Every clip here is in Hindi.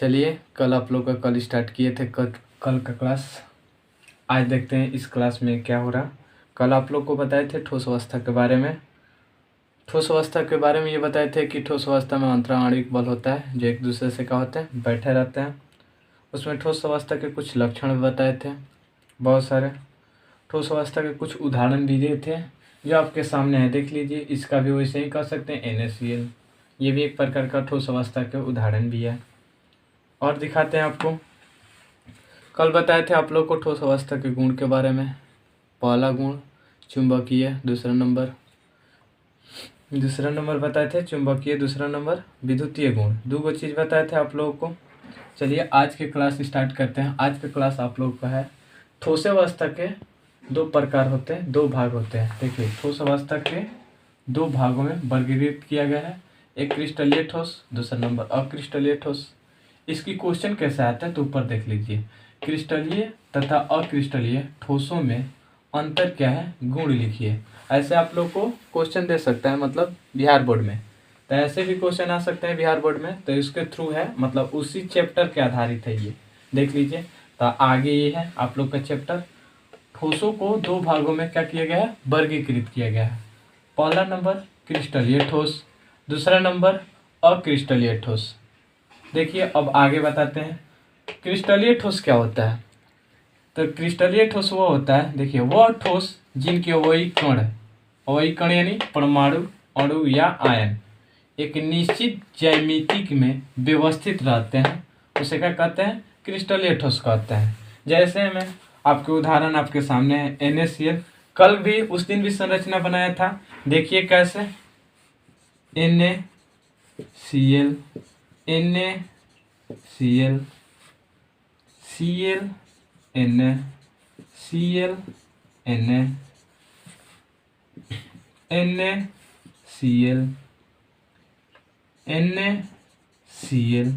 चलिए, कल आप लोग का कल स्टार्ट किए थे कल का क्लास। आज देखते हैं इस क्लास में क्या हो रहा। कल आप लोग को बताए थे ठोस अवस्था के बारे में। ठोस अवस्था के बारे में ये बताए थे कि ठोस अवस्था में अंतराणविक बल होता है जो एक दूसरे से क्या होते हैं, बैठे रहते हैं। उसमें ठोस अवस्था के कुछ लक्षण भी बताए थे, बहुत सारे। ठोस अवस्था के कुछ उदाहरण भी दिए थे जो आपके सामने है, देख लीजिए। इसका भी वैसे ही कर सकते हैं, NaCl। ये भी एक प्रकार का ठोस अवस्था के उदाहरण भी है। और दिखाते हैं आपको। कल बताए थे आप लोग को ठोस अवस्था के गुण के बारे में। पहला गुण चुंबकीय, दूसरा नंबर बताए थे चुंबकीय, दूसरा नंबर विद्युतीय गुण। दो गो चीज़ बताए थे आप लोगों को। चलिए आज के क्लास स्टार्ट करते हैं। आज का क्लास आप लोग का है ठोस अवस्था के दो प्रकार होते हैं, दो भाग होते हैं। देखिए, ठोस अवस्था के दो भागों में वर्गीकृत किया गया है। एक क्रिस्टलीय ठोस, दूसरा नंबर अक्रिस्टलीय ठोस। इसकी क्वेश्चन कैसे आता है तो ऊपर देख लीजिए। क्रिस्टलीय तथा अक्रिस्टलीय ठोसों में अंतर क्या है, गुण लिखिए। ऐसे आप लोग को क्वेश्चन दे सकता है, मतलब बिहार बोर्ड में। तो ऐसे भी क्वेश्चन आ सकते हैं बिहार बोर्ड में, तो इसके थ्रू है, मतलब उसी चैप्टर के आधारित है ये। देख लीजिए। तो आगे ये है आप लोग का चैप्टर। ठोसों को दो भागों में क्या किया गया है, वर्गीकृत किया गया है। पहला नंबर क्रिस्टलीय ठोस, दूसरा नंबर अक्रिस्टलीय ठोस। देखिए अब आगे बताते हैं क्रिस्टलीय ठोस क्या होता है। तो क्रिस्टलीय ठोस वो होता है, देखिए, वह ठोस जिनके अवयवी कण यानी परमाणु, अणु या आयन एक निश्चित ज्यामिति में व्यवस्थित रहते हैं, उसे क्या कहते हैं, क्रिस्टलीय ठोस कहते हैं। जैसे मैं आपके उदाहरण आपके सामने है, NaCl। कल भी उस दिन भी संरचना बनाया था, देखिए कैसे। NaCl, NaCl, Cl, Na, Cl, Na, NaCl, NaCl,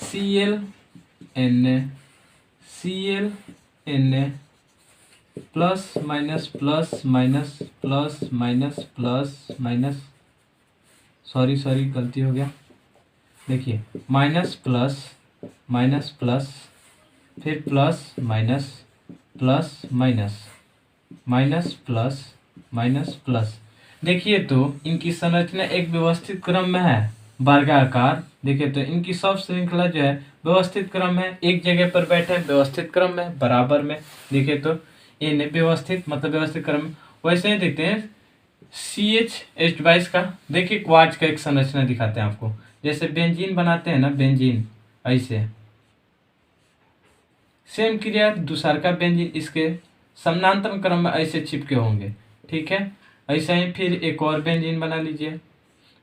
Cl, Na, Cl, Na, plus minus plus minus plus minus plus minus, sorry गलती हो गया। देखिए, माइनस प्लस माइनस प्लस, फिर plus minus plus minus minus plus minus plus. देखिए तो इनकी संरचना एक व्यवस्थित क्रम में है, वर्गाकार। देखिए तो इनकी सब श्रृंखला जो है व्यवस्थित क्रम में, एक जगह पर बैठे व्यवस्थित क्रम में, बराबर में। देखिए तो इन व्यवस्थित मतलब व्यवस्थित क्रम। वैसे ही देखते हैं CH H22 का। देखिए क्वार्ट्ज का एक संरचना दिखाते हैं आपको। जैसे बेंजीन बनाते हैं ना, बेंजीन ऐसे सेम क्रिया दूसर का बेंजीन इसके समानांतर क्रम में ऐसे चिपके होंगे, ठीक है। ऐसा ही फिर एक और बेंजीन बना लीजिए,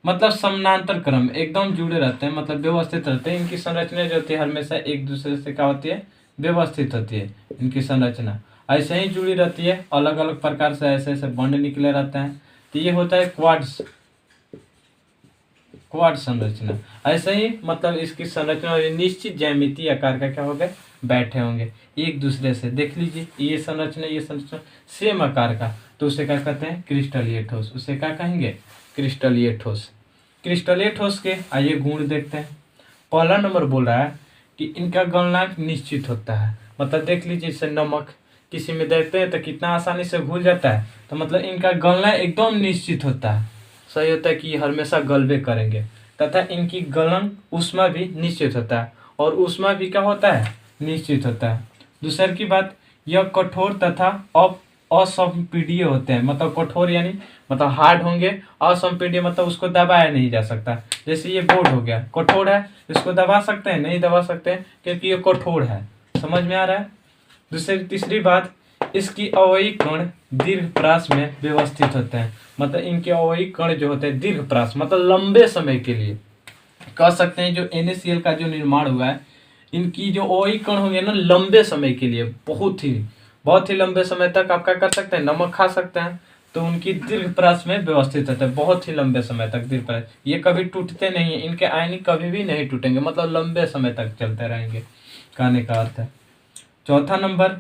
मतलब समानांतर क्रम एकदम जुड़े रहते हैं, मतलब व्यवस्थित रहते हैं। इनकी संरचना जो होती है हमेशा एक दूसरे से क्या होती है, व्यवस्थित होती है। इनकी संरचना ऐसे ही जुड़ी रहती है, अलग अलग प्रकार से ऐसे ऐसे बॉन्ड निकले रहते हैं। तो ये होता है क्वाड संरचना। ऐसे ही मतलब इसकी संरचना निश्चित ज्यामिति आकार का क्या होगा, बैठे होंगे एक दूसरे से। देख लीजिए, ये संरचना सेम आकार का, तो उसे क्या कहते हैं, क्रिस्टलीय ठोस। उसे क्या कहेंगे, क्रिस्टलीय ठोस। क्रिस्टलीय ठोस के आइए गुण देखते हैं। पहला नंबर बोल रहा है कि इनका गलनांक निश्चित होता है। मतलब देख लीजिए, जैसे नमक किसी में देखते हैं तो कितना आसानी से घुल जाता है, तो मतलब इनका गलना एकदम निश्चित होता है। सही होता है कि ये हमेशा गलबे करेंगे। तथा इनकी गलन ऊष्मा भी निश्चित होता है, और ऊष्मा भी क्या होता है, निश्चित होता है। दूसरी की बात, यह कठोर तथा असंपीड्य होते हैं। मतलब कठोर यानी मतलब हार्ड होंगे, असंपीड्य मतलब उसको दबाया नहीं जा सकता। जैसे ये बोर्ड हो गया, कठोर है, इसको दबा सकते हैं, नहीं दबा सकते हैं क्योंकि ये कठोर है। समझ में आ रहा है। तीसरी बात, इसकी अवयवी कण दीर्घप्रास में व्यवस्थित होते हैं। मतलब इनके अवयवी कण जो होते हैं दीर्घप्रास मतलब लंबे समय के लिए, कह सकते हैं जो NaCl का जो निर्माण हुआ है, इनकी जो अवयवी कण होंगे ना, लंबे समय के लिए, बहुत ही लंबे समय तक आप क्या कर सकते हैं, नमक खा सकते हैं। तो उनकी दीर्घप्रास में व्यवस्थित होते हैं, बहुत ही लंबे समय तक दीर्घप्रास। ये कभी टूटते नहीं है, इनके आयनिक कभी भी नहीं टूटेंगे, मतलब लंबे समय तक चलते रहेंगे, कहने का अर्थ है। चौथा नंबर,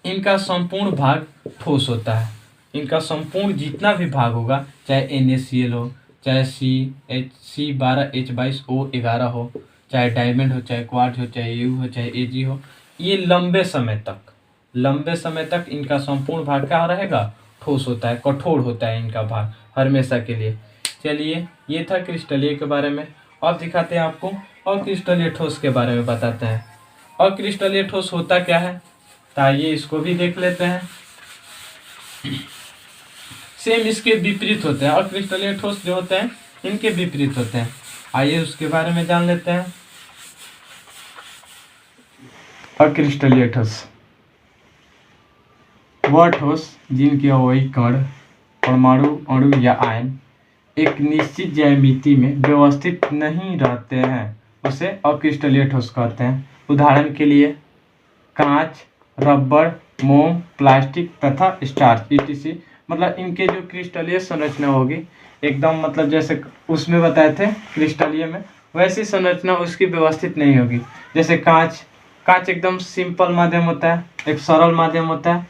इनका संपूर्ण भाग ठोस होता है। इनका संपूर्ण जितना भी भाग होगा, चाहे NaCl हो, चाहे C12H22O11 हो, चाहे डायमंड हो, चाहे क्वार्ट्ज हो, चाहे यू हो, चाहे एजी हो, ये लंबे समय तक इनका संपूर्ण भाग क्या रहेगा, ठोस होता है, कठोर होता है इनका भाग हमेशा के लिए। चलिए ये था क्रिस्टलीय के बारे में। अब दिखाते हैं आपको अक्रिस्टलीय ठोस के बारे में बताते हैं। अक्रिस्टलीय ठोस होता क्या है, तो आइए इसको भी देख लेते हैं। सेम इसके विपरीत होते हैं, अक्रिस्टलीय ठोस जो होते हैं इनके विपरीत होते हैं। आइए उसके बारे में जान लेते हैं। अक्रिस्टलीय ठोस वह ठोस जिनके अवयवी कण, परमाणु, अणु या आयन एक निश्चित ज्यामिति में व्यवस्थित नहीं रहते हैं, उसे अक्रिस्टलीय ठोस कहते हैं। उदाहरण के लिए कांच, रबर, मोम, प्लास्टिक तथा स्टार्च etc। मतलब इनके जो क्रिस्टलीय संरचना होगी एकदम, मतलब जैसे उसमें बताए थे क्रिस्टलीय में, वैसी संरचना उसकी व्यवस्थित नहीं होगी। जैसे कांच एकदम सिंपल माध्यम होता है, एक सरल माध्यम होता है,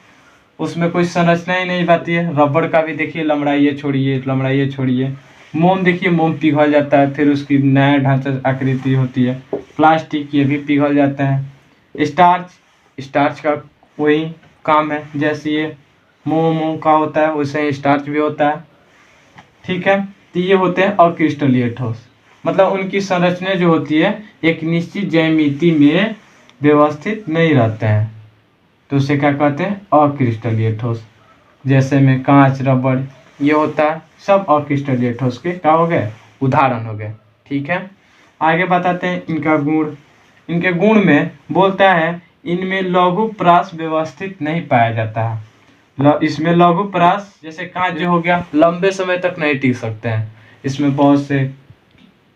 उसमें कोई संरचना ही नहीं पाती है। रबड़ का भी देखिए लंबड़ाइए छोड़िए। मोम देखिए, मोम पिघल जाता है, फिर उसकी नया ढांचा आकृति होती है। प्लास्टिक ये भी पिघल जाता है। स्टार्च का वही काम है, जैसे ये मोम का होता है वैसे ही स्टार्च भी होता है। ठीक है, तो ये होते हैं अक्रिस्टलीय ठोस। मतलब उनकी संरचना जो होती है एक निश्चित ज्यामिति में व्यवस्थित नहीं रहते हैं, तो उसे क्या कहते हैं, अक्रिस्टलीय ठोस। जैसे में कांच, रबड़ ये होता है, सब अक्रिस्टलीय ठोस के क्या हो गए, उदाहरण हो गए। ठीक है, आगे बताते हैं इनका गुण। इनके गुण में बोलता है इनमें लघु प्रास व्यवस्थित नहीं पाया जाता है। इसमें लघु प्रास, जैसे कांच जो हो गया, लंबे समय तक नहीं टिक सकते हैं। इसमें बहुत से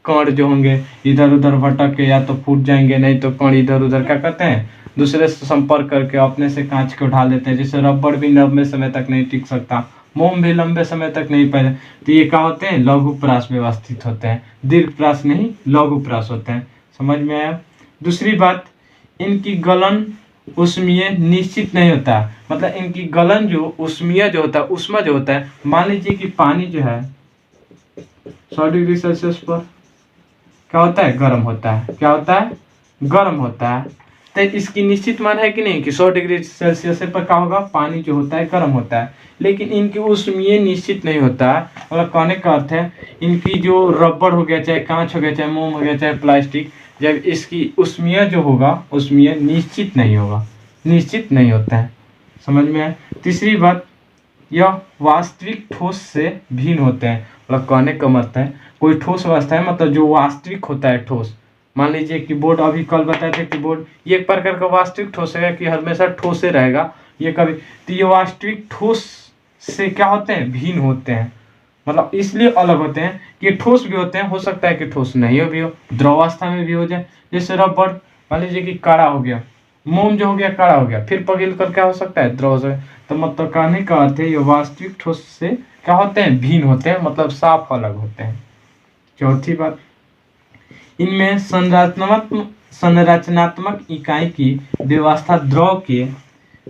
कण जो होंगे इधर उधर भटक के या तो फूट जाएंगे, नहीं तो कण इधर उधर क्या करते हैं, दूसरे से संपर्क करके अपने से कांच को उठा लेते हैं। जैसे रबड़ भी लंबे समय तक नहीं टिक सकता, मोम भी लंबे समय तक नहीं पाए, तो ये क्या होते हैं, लघु प्रास व्यवस्थित होते हैं। दीर्घ प्रास नहीं, लघु प्रास होते हैं। समझ में आया। दूसरी बात, इनकी गलन उष्मीय निश्चित नहीं होता। मतलब इनकी गलन जो उष्मीय जो होता है, उष्मा जो होता है, मान लीजिए कि पानी जो है 100 डिग्री सेल्सियस पर क्या होता है, गर्म होता है। क्या होता है, गर्म होता है। तो इसकी निश्चित मान है कि नहीं कि 100 डिग्री सेल्सियस पर क्या होगा, पानी जो होता है गर्म होता है। लेकिन इनकी उष्मीय निश्चित नहीं होता है। मतलब कहने का अर्थ है, इनकी जो रबड़ हो गया, चाहे कांच हो गया, चाहे मोम हो गया, चाहे प्लास्टिक, जब इसकी उष्मीय जो होगा, उष्मीय निश्चित नहीं होगा, निश्चित नहीं होता है। समझ में आए। तीसरी बात, यह वास्तविक ठोस से भिन्न होते हैं। मतलब कहने का मतलब है, कोई ठोस अवस्था है, मतलब जो वास्तविक होता है ठोस। मान लीजिए कि बोर्ड, अभी कल बताए थे कि बोर्ड ये एक प्रकार का वास्तविक ठोस है कि हमेशा ठोस रहेगा, ये कभी, तो ये वास्तविक ठोस से क्या होते हैं, भिन्न होते हैं। मतलब इसलिए अलग होते हैं कि ठोस भी होते हैं, हो सकता है कि ठोस नहीं भी हो, द्रवावस्था में भी हो जाए। जैसे रबड़ मान लीजिए कि कड़ा हो गया, मोम जो हो गया कड़ा हो गया, फिर पिघल कर क्या हो सकता है, द्रव से। तो मतलब कहने का अर्थ है ये वास्तविक ठोस से क्या होते हैं, भिन्न होते हैं, मतलब साफ अलग होते हैं। चौथी बात, इनमें संरचनात्मक इकाई की व्यवस्था द्रव के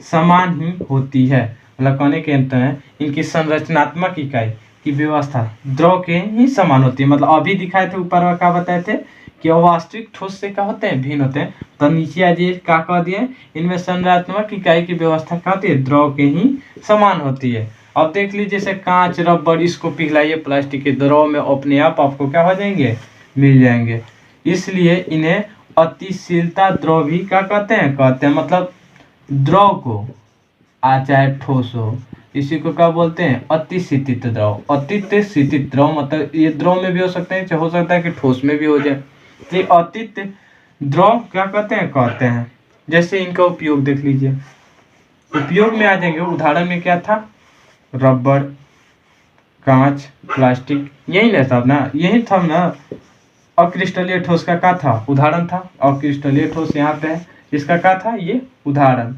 समान ही होती है। मतलब कहने के अंत है, इनकी संरचनात्मक इकाई की व्यवस्था द्रव के ही समान होती है। मतलब अभी दिखाए थे ऊपर क्या बताए थे कि अवास्तविक ठोस से क्या होते हैं, भिन्न होते हैं। तो नीचे आज ये क्या कह दिए, इनमें संरचनात्मक इकाई की व्यवस्था क्या होती है, द्रव के ही समान होती है। अब देख लीजिए, जैसे कांच, रबड़, इसको पिघलाइए प्लास्टिक के द्रव में, अपने आप आपको क्या हो जाएंगे, मिल जाएंगे। इसलिए इन्हें अतिशीलता द्रव भी क्या कहते हैं, मतलब द्रव को चाहे ठोस हो, इसी को क्या बोलते हैं, अतिशीतित द्रव। अतिशीतित द्रव मतलब ये द्रव में भी हो सकते हैं, हो सकता है कि ठोस में भी हो जाए। तो ये अतित द्रव क्या कहते हैं। जैसे इनका उपयोग देख लीजिए, उपयोग में आ जाएंगे। उदाहरण में क्या था, रबड़, कांच, प्लास्टिक, यही ना था ना, यही था ना। अक्रिस्टलीय ठोस का क्या था, उदाहरण था। अक्रिस्टलीय ठोस यहाँ पे है, इसका क्या था, ये उदाहरण।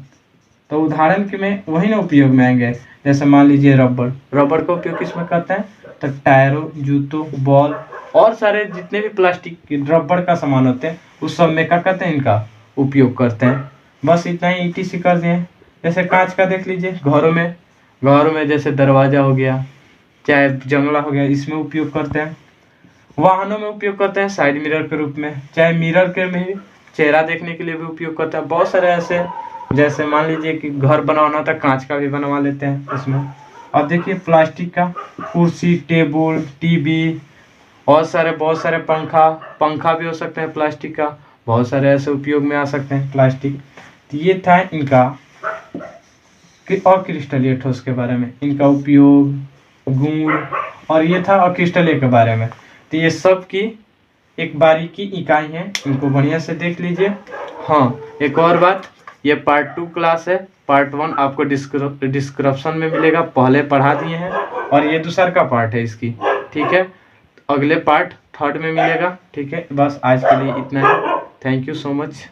तो उदाहरण के में वही ना उपयोग में आएंगे। जैसे मान लीजिए रबड़ का उपयोग किसमें करते हैं, तो टायरों, जूतों, बॉल और सारे जितने भी प्लास्टिक रबड़ का सामान होते हैं उस सब में क्या करते हैं, इनका उपयोग करते हैं। बस इतना ही ETC कर दिए। जैसे कांच का देख लीजिए, घरों में जैसे दरवाजा हो गया, चाहे जंगला हो गया, इसमें उपयोग करते हैं। वाहनों में उपयोग करते हैं साइड मिरर के रूप में, चाहे मिरर के में भी चेहरा देखने के लिए भी उपयोग करते हैं। बहुत सारे ऐसे, जैसे मान लीजिए कि घर बनवाना था, कांच का भी बनवा लेते हैं उसमें। अब देखिए प्लास्टिक का कुर्सी, टेबल, टीवी, बहुत सारे पंखा भी हो सकते हैं प्लास्टिक का। बहुत सारे ऐसे उपयोग में आ सकते हैं प्लास्टिक। तो ये था इनका अक्रिस्टलीय ठोस के बारे में, इनका उपयोग, गुण, और ये था अक्रिस्टलीय के बारे में। तो ये सब की एक बारीकी इकाई है, इनको बढ़िया से देख लीजिए। हाँ, एक और बात, ये पार्ट 2 क्लास है, पार्ट 1 आपको डिस्क्रिप्शन में मिलेगा, पहले पढ़ा दिए हैं, और ये दूसरा का पार्ट है इसकी, ठीक है। अगले पार्ट 3rd में मिलेगा, ठीक है। बस आज के लिए इतना है। Thank you so much.